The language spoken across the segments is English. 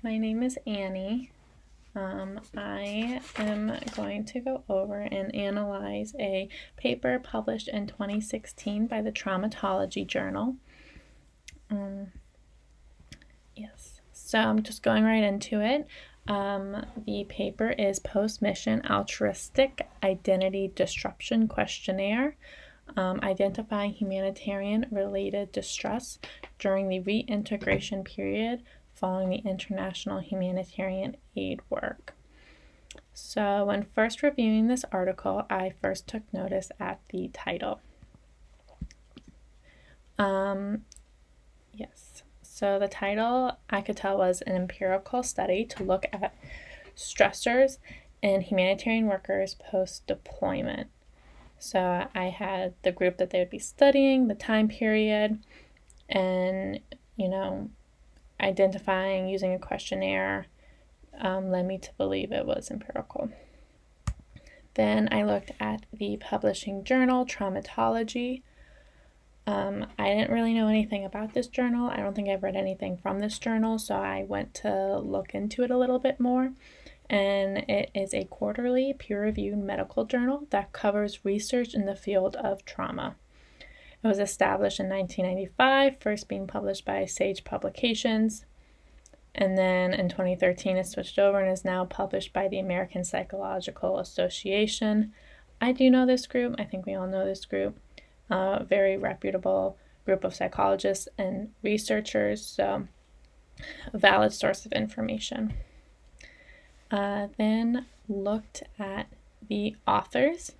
my name is Annie. I am going to go over and analyze a paper published in 2016 by the Traumatology Journal. Yes, so I'm just going right into it. The paper is Post-Mission Altruistic Identity Disruption Questionnaire, Identifying Humanitarian-Related Distress During the Reintegration Period Following the International Humanitarian Aid Work. So when first reviewing this article, I first took notice at the title. Yes, so the title I could tell was an empirical study to look at stressors in humanitarian workers post-deployment. So I had the group that they would be studying, the time period, and, identifying using a questionnaire led me to believe it was empirical. Then I looked at the publishing journal, Traumatology. I didn't really know anything about this journal. I don't think I've read anything from this journal, so I went to look into it a little bit more. And it is a quarterly peer-reviewed medical journal that covers research in the field of trauma. It was established in 1995, first being published by Sage Publications, and then in 2013 it switched over and is now published by the American Psychological Association. I do know this group. I think we all know this group. Very reputable group of psychologists and researchers, so a valid source of information. Then looked at the authors.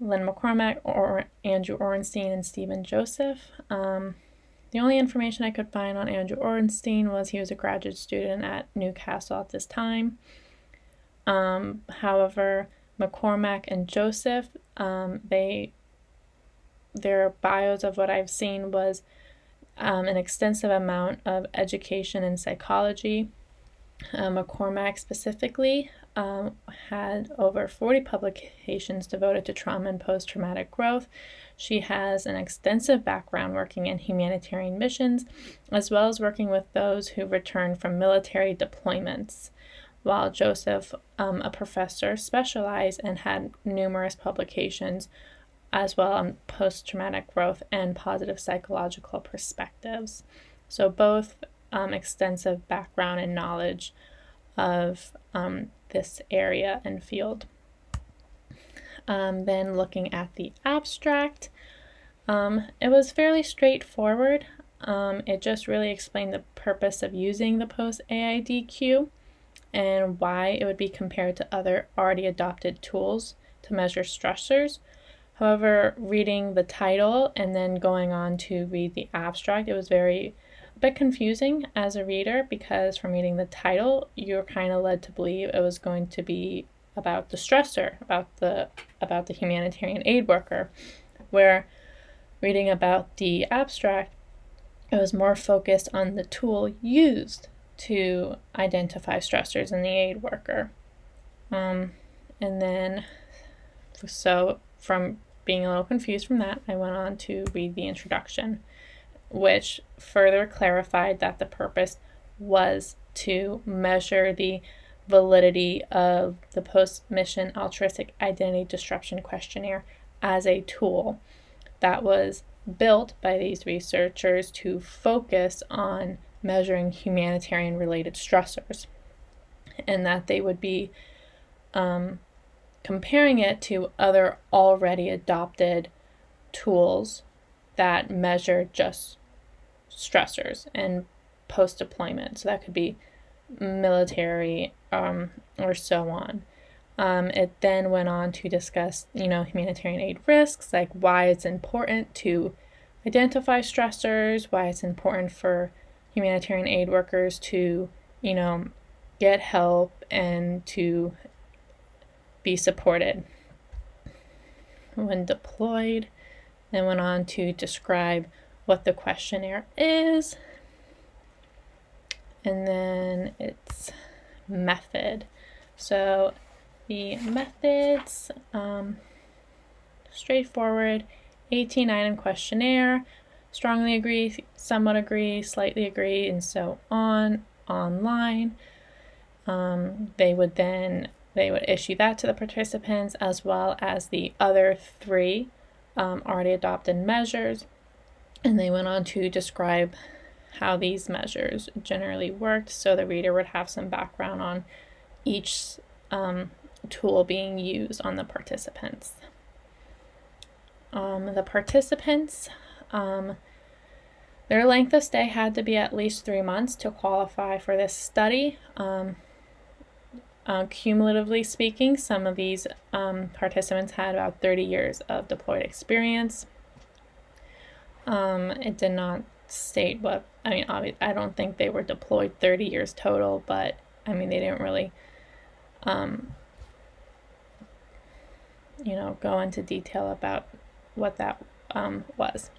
Lynn McCormack, or Andrew Orenstein, and Stephen Joseph. The only information I could find on Andrew Orenstein was he was a graduate student at Newcastle at this time. However, McCormack and Joseph, their bios of what I've seen was an extensive amount of education in psychology. McCormack specifically had over 40 publications devoted to trauma and post-traumatic growth. She has an extensive background working in humanitarian missions, as well as working with those who returned from military deployments, while Joseph, a professor, specialized and had numerous publications as well on post-traumatic growth and positive psychological perspectives. So both extensive background and knowledge of this area and field. Then looking at the abstract, it was fairly straightforward. It just really explained the purpose of using the post-AIDQ and why it would be compared to other already adopted tools to measure stressors. However, reading the title and then going on to read the abstract, it was a bit confusing as a reader, because from reading the title, you're kind of led to believe it was going to be about the stressor, about the humanitarian aid worker, where reading about the abstract, it was more focused on the tool used to identify stressors in the aid worker. And then, so from being a little confused from that, I went on to read the introduction, which further clarified that the purpose was to measure the validity of the Post-Mission Altruistic Identity Disruption Questionnaire as a tool that was built by these researchers to focus on measuring humanitarian-related stressors, and that they would be comparing it to other already adopted tools that measure just stressors and post-deployment. So that could be military or so on. It then went on to discuss, humanitarian aid risks, like why it's important to identify stressors, why it's important for humanitarian aid workers to, get help and to be supported when deployed. Then went on to describe what the questionnaire is, and then its method. So the methods, straightforward, 18-item questionnaire strongly agree, somewhat agree, slightly agree, and so on, online. They would issue that to the participants, as well as the other three already adopted measures, and they went on to describe how these measures generally worked, so the reader would have some background on each tool being used on the participants. The participants, their length of stay had to be at least 3 months to qualify for this study. Cumulatively speaking, some of these participants had about 30 years of deployed experience. It did not state what, I don't think they were deployed 30 years total, but they didn't really go into detail about what that was.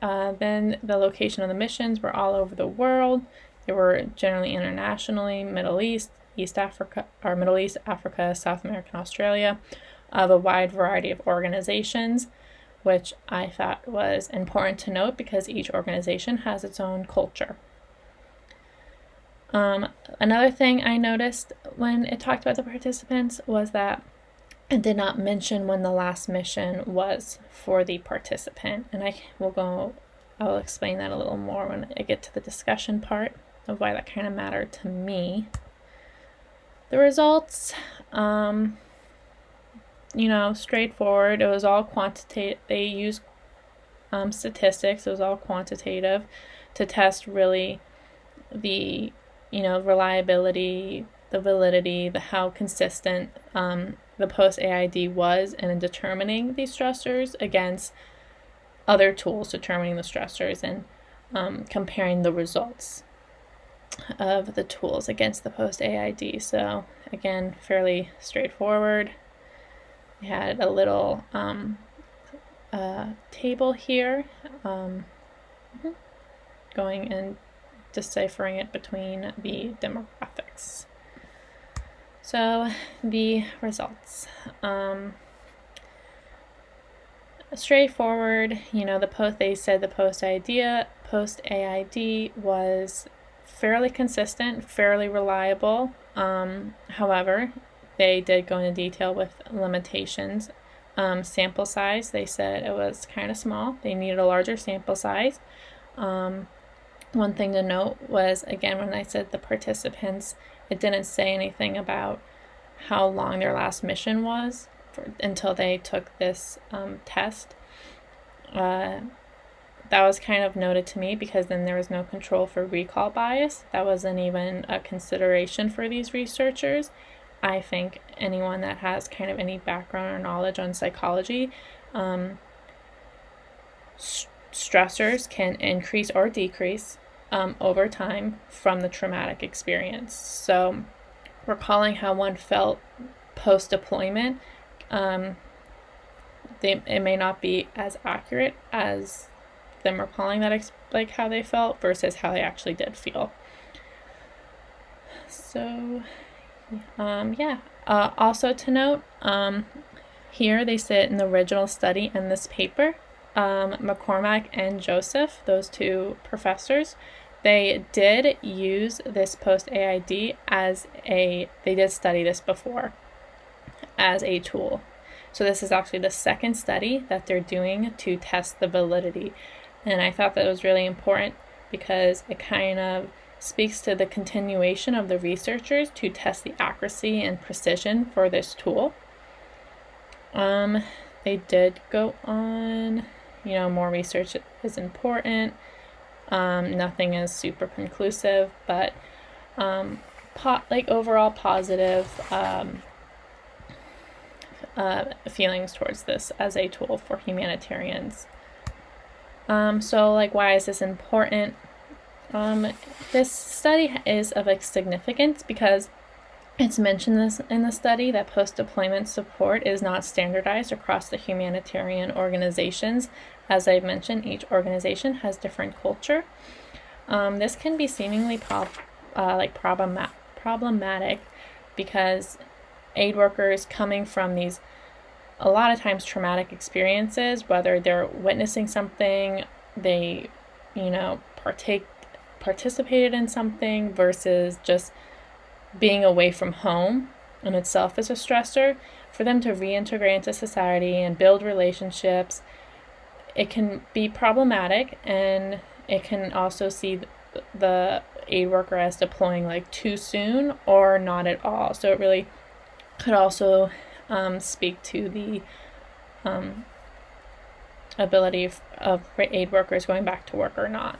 Then the location of the missions were all over the world. They were generally internationally, Middle East, Africa, South America, and Australia, of a wide variety of organizations, which I thought was important to note because each organization has its own culture. Another thing I noticed when it talked about the participants was that it did not mention when the last mission was for the participant, and I'll explain that a little more when I get to the discussion part of why that kind of mattered to me. The results, straightforward. It was all quantitative. They used statistics. It was all quantitative to test really the reliability, the validity, how consistent the post-AID was in determining these stressors against other tools determining the stressors, and comparing the results of the tools against the post-AID. So again, fairly straightforward. We had a little table here going and deciphering it between the demographics. So the results, straightforward. They said the post-AID was fairly consistent, fairly reliable. However, they did go into detail with limitations. Sample size, they said it was kind of small. They needed a larger sample size. One thing to note was, again, when I said the participants, it didn't say anything about how long their last mission was until they took this test. That was kind of noted to me because then there was no control for recall bias. That wasn't even a consideration for these researchers. I think anyone that has kind of any background or knowledge on psychology, stressors can increase or decrease over time from the traumatic experience. So recalling how one felt post-deployment, it may not be as accurate as them recalling that how they felt versus how they actually did feel. So also to note, here they said in the original study in this paper, McCormack and Joseph, those two professors, they did use this post-AID they did study this before as a tool. So this is actually the second study that they're doing to test the validity. And I thought that was really important because it kind of speaks to the continuation of the researchers to test the accuracy and precision for this tool. They did go on, more research is important. Nothing is super conclusive, but overall positive feelings towards this as a tool for humanitarians. So why is this important? This study is of significance because it's mentioned in the study that post-deployment support is not standardized across the humanitarian organizations. As I've mentioned, each organization has different culture. This can be seemingly problematic because aid workers coming from these, a lot of times, traumatic experiences, whether they're witnessing something, they participated in something versus just being away from home in itself is a stressor. For them to reintegrate into society and build relationships, it can be problematic, and it can also see the aid worker as deploying like too soon or not at all. So it really could also speak to the ability of aid workers going back to work or not.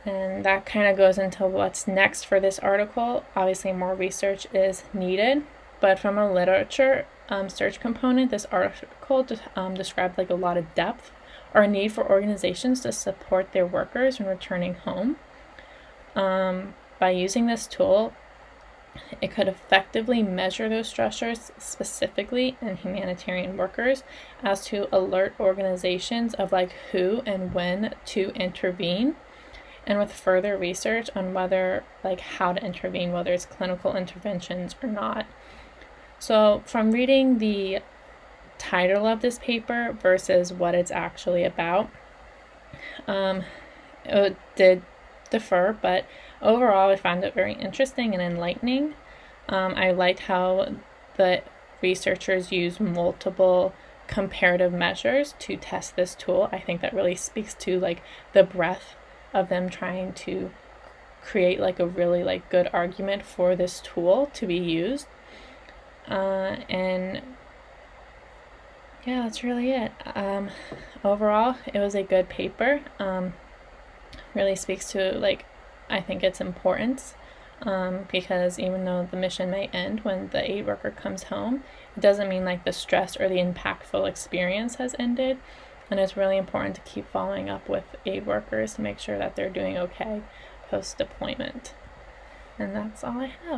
And that kind of goes into what's next for this article. Obviously, more research is needed, but from a literature search component, this article described like a lot of depth or a need for organizations to support their workers when returning home. By using this tool, it could effectively measure those stressors specifically in humanitarian workers as to alert organizations of like who and when to intervene, and with further research on whether like how to intervene, whether it's clinical interventions or not. So from reading the title of this paper versus what it's actually about, it did differ, but overall I found it very interesting and enlightening. I liked how the researchers used multiple comparative measures to test this tool. I think that really speaks to like the breadth of them trying to create like a really like good argument for this tool to be used. And yeah, that's really it. Overall, it was a good paper. Really speaks to like, I think its importance, because even though the mission may end when the aid worker comes home, it doesn't mean like the stress or the impactful experience has ended. And it's really important to keep following up with aid workers to make sure that they're doing okay post-deployment. And that's all I have.